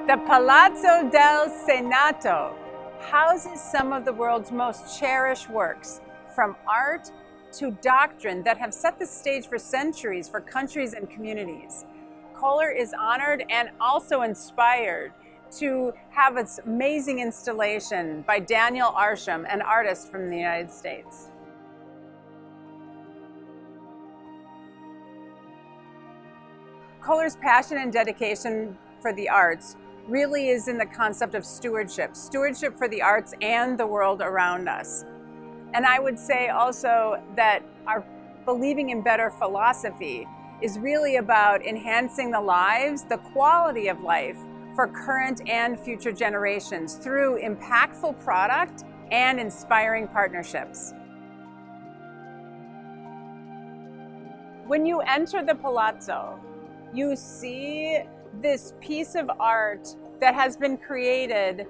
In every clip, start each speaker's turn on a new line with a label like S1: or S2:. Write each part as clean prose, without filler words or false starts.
S1: The Palazzo del Senato houses some of the world's most cherished works, from art to doctrine, that have set the stage for centuries for countries and communities. Kohler is honored and also inspired to have its amazing installation by Daniel Arsham, an artist from the United States. Kohler's passion and dedication for the arts really is in the concept of stewardship for the arts and the world around us. And I would say also that our believing in better philosophy is really about enhancing the lives, the quality of life for current and future generations through impactful product and inspiring partnerships. When you enter the Palazzo, you see this piece of art that has been created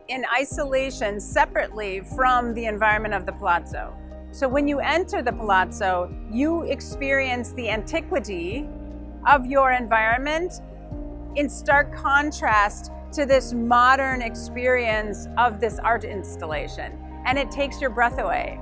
S1: in isolation separately from the environment of the Palazzo. So when you enter the Palazzo, you experience the antiquity of your environment in stark contrast to this modern experience of this art installation, and it takes your breath away.